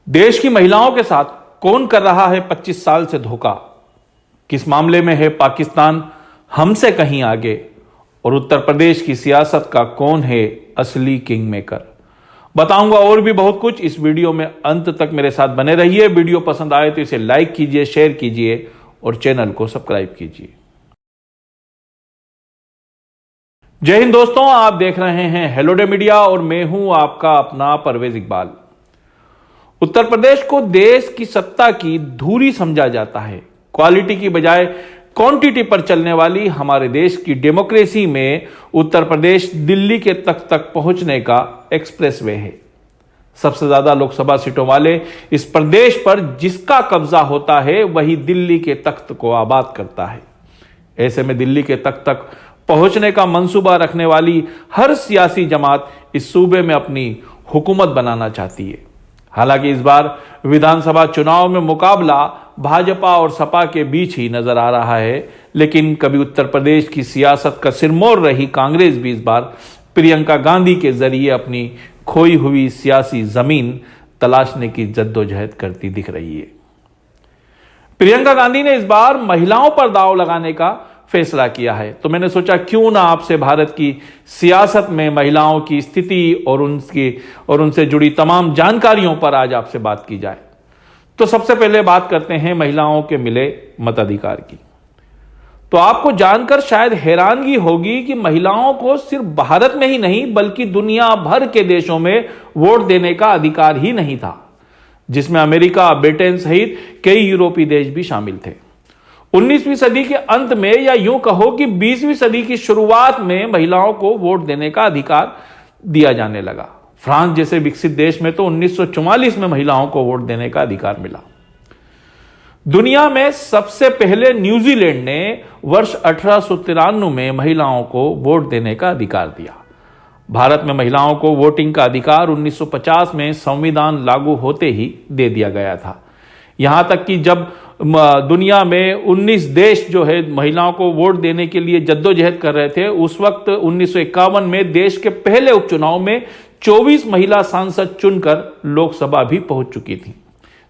देश की महिलाओं के साथ कौन कर रहा है 25 साल से धोखा? किस मामले में है पाकिस्तान हमसे कहीं आगे? और उत्तर प्रदेश की सियासत का कौन है असली किंग मेकर? बताऊंगा और भी बहुत कुछ। इस वीडियो में अंत तक मेरे साथ बने रहिए। वीडियो पसंद आए तो इसे लाइक कीजिए, शेयर कीजिए और चैनल को सब्सक्राइब कीजिए। जय हिंद दोस्तों, आप देख रहे हैं हेलो डे मीडिया और मैं हूं आपका अपना परवेज इकबाल। उत्तर प्रदेश को देश की सत्ता की धूरी समझा जाता है। क्वालिटी की बजाय क्वांटिटी पर चलने वाली हमारे देश की डेमोक्रेसी में उत्तर प्रदेश दिल्ली के तख्त तक पहुंचने का एक्सप्रेसवे है। सबसे ज्यादा लोकसभा सीटों वाले इस प्रदेश पर जिसका कब्जा होता है वही दिल्ली के तख्त को आबाद करता है। ऐसे में दिल्ली के तख्त तक पहुंचने का मंसूबा रखने वाली हर सियासी जमात इस सूबे में अपनी हुकूमत बनाना चाहती है। हालांकि इस बार विधानसभा चुनाव में मुकाबला भाजपा और सपा के बीच ही नजर आ रहा है, लेकिन कभी उत्तर प्रदेश की सियासत का सिरमौर रही कांग्रेस भी इस बार प्रियंका गांधी के जरिए अपनी खोई हुई सियासी जमीन तलाशने की जद्दोजहद करती दिख रही है। प्रियंका गांधी ने इस बार महिलाओं पर दांव लगाने का फैसला किया है, तो मैंने सोचा क्यों ना आपसे भारत की सियासत में महिलाओं की स्थिति और उनसे जुड़ी तमाम जानकारियों पर आज आपसे बात की जाए। तो सबसे पहले बात करते हैं महिलाओं के मिले मताधिकार की। तो आपको जानकर शायद हैरानगी होगी कि महिलाओं को सिर्फ भारत में ही नहीं बल्कि दुनिया भर के देशों में वोट देने का अधिकार ही नहीं था, जिसमें अमेरिका, ब्रिटेन सहित कई यूरोपीय देश भी शामिल थे। 19वीं सदी के अंत में या यूं कहो कि 20वीं सदी की शुरुआत में महिलाओं को वोट देने का अधिकार दिया जाने लगा। फ्रांस जैसे विकसित देश में तो 1944 में महिलाओं को वोट देने का अधिकार मिला। दुनिया में सबसे पहले न्यूजीलैंड ने वर्ष 1893 में महिलाओं को वोट देने का अधिकार दिया। भारत में महिलाओं को वोटिंग का अधिकार 1950 में संविधान लागू होते ही दे दिया गया था। यहां तक कि जब दुनिया में 19 देश जो है महिलाओं को वोट देने के लिए जद्दोजहद कर रहे थे, उस वक्त 1951 में देश के पहले उपचुनाव में 24 महिला सांसद चुनकर लोकसभा भी पहुंच चुकी थी,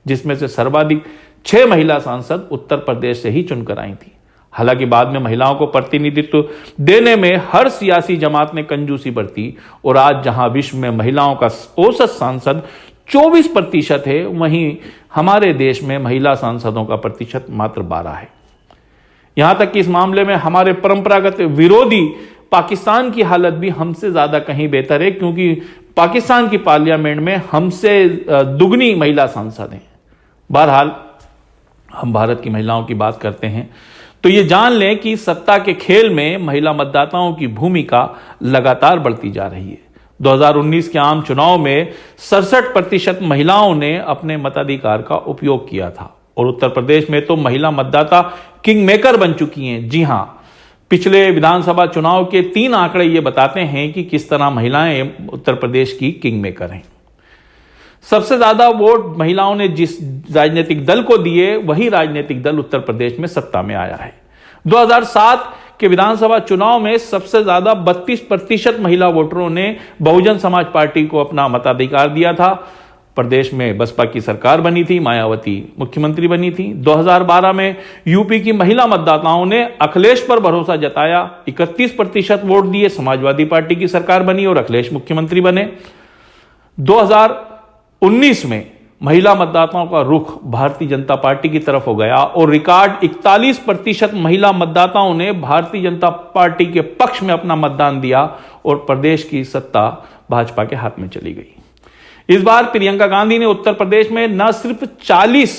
जिसमें से सर्वाधिक 6 महिला सांसद उत्तर प्रदेश से ही चुनकर आई थी। हालांकि बाद में महिलाओं को प्रतिनिधित्व देने में हर सियासी जमात ने कंजूसी बरती और आज जहां विश्व में महिलाओं का औसत सांसद 24% है, वहीं हमारे देश में महिला सांसदों का प्रतिशत मात्र 12 है। यहां तक कि इस मामले में हमारे परंपरागत विरोधी पाकिस्तान की हालत भी हमसे ज्यादा कहीं बेहतर है, क्योंकि पाकिस्तान की पार्लियामेंट में हमसे दुगनी महिला सांसद हैं। बहरहाल हम भारत की महिलाओं की बात करते हैं तो ये जान लें कि सत्ता के खेल में महिला मतदाताओं की भूमिका लगातार बढ़ती जा रही है। 2019 के आम चुनाव में 67% महिलाओं ने अपने मताधिकार का उपयोग किया था और उत्तर प्रदेश में तो महिला मतदाता किंग मेकर बन चुकी हैं। जी हां, पिछले विधानसभा चुनाव के 3 आंकड़े ये बताते हैं कि किस तरह महिलाएं उत्तर प्रदेश की किंग मेकर हैं। सबसे ज्यादा वोट महिलाओं ने जिस राजनीतिक दल को दिए, वही राजनीतिक दल उत्तर प्रदेश में सत्ता में आया है। 2007 के विधानसभा चुनाव में सबसे ज्यादा 32% महिला वोटरों ने बहुजन समाज पार्टी को अपना मताधिकार दिया था। प्रदेश में बसपा की सरकार बनी थी, मायावती मुख्यमंत्री बनी थी। 2012 में यूपी की महिला मतदाताओं ने अखिलेश पर भरोसा जताया, 31% वोट दिए, समाजवादी पार्टी की सरकार बनी और अखिलेश मुख्यमंत्री बने। 2019 में महिला मतदाताओं का रुख भारतीय जनता पार्टी की तरफ हो गया और रिकॉर्ड 41% महिला मतदाताओं ने भारतीय जनता पार्टी के पक्ष में अपना मतदान दिया और प्रदेश की सत्ता भाजपा के हाथ में चली गई। इस बार प्रियंका गांधी ने उत्तर प्रदेश में न सिर्फ 40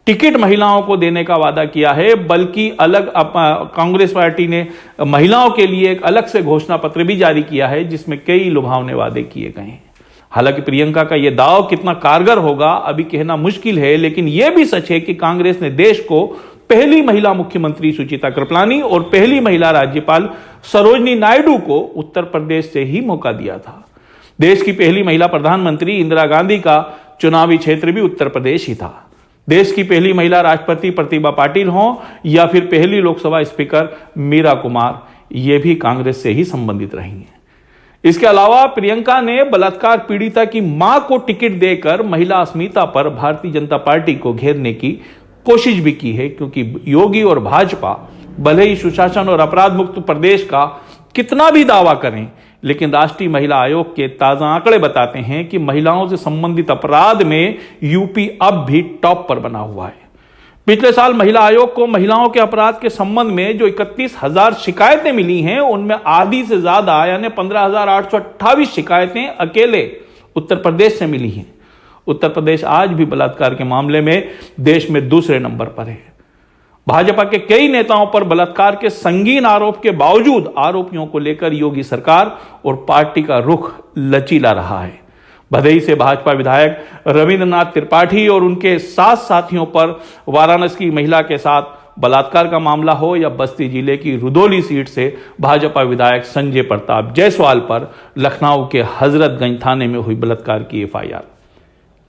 टिकट महिलाओं को देने का वादा किया है, बल्कि कांग्रेस पार्टी ने महिलाओं के लिए एक अलग से घोषणा पत्र भी जारी किया है, जिसमें कई लुभावने वादे किए गए हैं। हालांकि प्रियंका का यह दाव कितना कारगर होगा अभी कहना मुश्किल है, लेकिन यह भी सच है कि कांग्रेस ने देश को पहली महिला मुख्यमंत्री सुचिता कृपलानी और पहली महिला राज्यपाल सरोजनी नायडू को उत्तर प्रदेश से ही मौका दिया था। देश की पहली महिला प्रधानमंत्री इंदिरा गांधी का चुनावी क्षेत्र भी उत्तर प्रदेश ही था। देश की पहली महिला राष्ट्रपति प्रतिभा पाटिल हों या फिर पहली लोकसभा स्पीकर मीरा कुमार, ये भी कांग्रेस से ही संबंधित रही हैं। इसके अलावा प्रियंका ने बलात्कार पीड़िता की मां को टिकट देकर महिला अस्मिता पर भारतीय जनता पार्टी को घेरने की कोशिश भी की है, क्योंकि योगी और भाजपा भले ही सुशासन और अपराध मुक्त प्रदेश का कितना भी दावा करें, लेकिन राष्ट्रीय महिला आयोग के ताजा आंकड़े बताते हैं कि महिलाओं से संबंधित अपराध में यूपी अब भी टॉप पर बना हुआ है। पिछले साल महिला आयोग को महिलाओं के अपराध के संबंध में जो 31,000 शिकायतें मिली हैं, उनमें आधी से ज्यादा यानी 15,828 शिकायतें अकेले उत्तर प्रदेश से मिली हैं। उत्तर प्रदेश आज भी बलात्कार के मामले में देश में दूसरे नंबर पर है। भाजपा के कई नेताओं पर बलात्कार के संगीन आरोप के बावजूद आरोपियों को लेकर योगी सरकार और पार्टी का रुख लचीला रहा है। भदई से भाजपा विधायक रविंद्रनाथ त्रिपाठी और उनके 7 साथियों पर वाराणसी की महिला के साथ बलात्कार का मामला हो, या बस्ती जिले की रुदौली सीट से भाजपा विधायक संजय प्रताप जायसवाल पर लखनऊ के हजरतगंज थाने में हुई बलात्कार की FIR।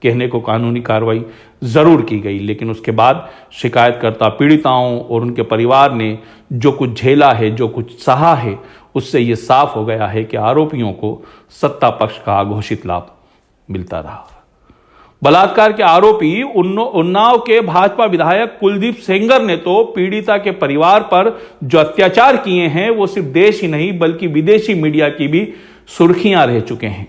कहने को कानूनी कार्रवाई जरूर की गई, लेकिन उसके बाद शिकायतकर्ता पीड़िताओं और उनके परिवार ने जो कुछ झेला है, जो कुछ सहा है, उससे यह साफ हो गया है कि आरोपियों को सत्ता पक्ष का अघोषित लाभ मिलता रहा। बलात्कार के आरोपी उन्नाव के भाजपा विधायक कुलदीप सेंगर ने तो पीड़िता के परिवार पर जो अत्याचार किए हैं, वो सिर्फ देश ही नहीं बल्कि विदेशी मीडिया की भी सुर्खियां रह चुके हैं।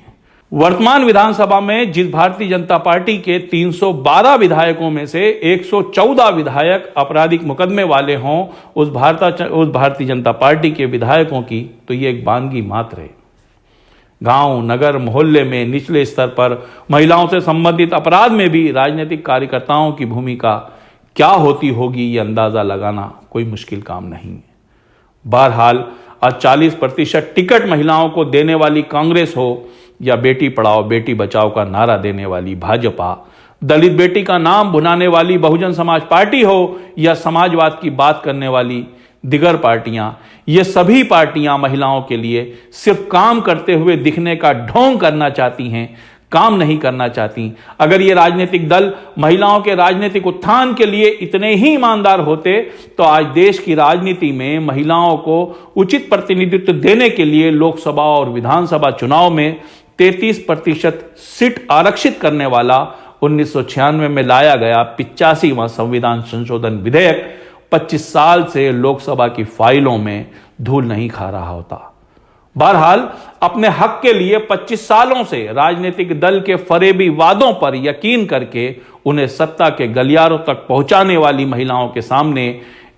वर्तमान विधानसभा में जिस भारतीय जनता पार्टी के 312 विधायकों में से 114 विधायक आपराधिक मुकदमे वाले हों, उस भारतीय जनता पार्टी के विधायकों की तो ये एक बानगी मात्र है। गांव, नगर, मोहल्ले में निचले स्तर पर महिलाओं से संबंधित अपराध में भी राजनीतिक कार्यकर्ताओं की भूमिका क्या होती होगी, ये अंदाजा लगाना कोई मुश्किल काम नहीं है। बहरहाल आज 40% टिकट महिलाओं को देने वाली कांग्रेस हो, या बेटी पढ़ाओ बेटी बचाओ का नारा देने वाली भाजपा, दलित बेटी का नाम भुनाने वाली बहुजन समाज पार्टी हो, या समाजवाद की बात करने वाली दिगर पार्टियां, ये सभी पार्टियां महिलाओं के लिए सिर्फ काम करते हुए दिखने का ढोंग करना चाहती हैं, काम नहीं करना चाहती। अगर ये राजनीतिक दल महिलाओं के राजनीतिक उत्थान के लिए इतने ही ईमानदार होते तो आज देश की राजनीति में महिलाओं को उचित प्रतिनिधित्व देने के लिए लोकसभा और विधानसभा चुनाव में 33% सीट आरक्षित करने वाला 1996 में लाया गया 85वां संविधान संशोधन विधेयक 25 साल से लोकसभा की फाइलों में धूल नहीं खा रहा होता। बहरहाल अपने हक के लिए 25 सालों से राजनीतिक दल के फरेबी वादों पर यकीन करके उन्हें सत्ता के गलियारों तक पहुंचाने वाली महिलाओं के सामने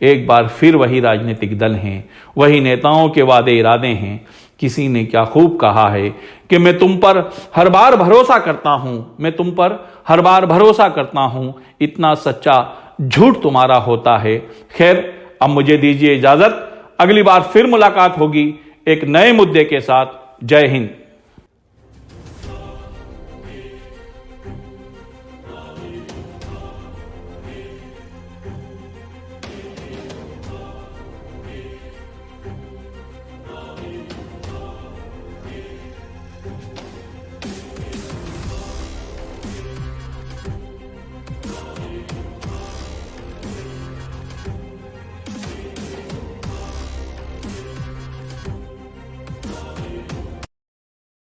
एक बार फिर वही राजनीतिक दल हैं, वही नेताओं के वादे इरादे हैं। किसी ने क्या खूब कहा है कि मैं तुम पर हर बार भरोसा करता हूं, मैं तुम पर हर बार भरोसा करता हूं, इतना सच्चा झूठ तुम्हारा होता है। खैर, अब मुझे दीजिए इजाजत, अगली बार फिर मुलाकात होगी एक नए मुद्दे के साथ। जय हिंद।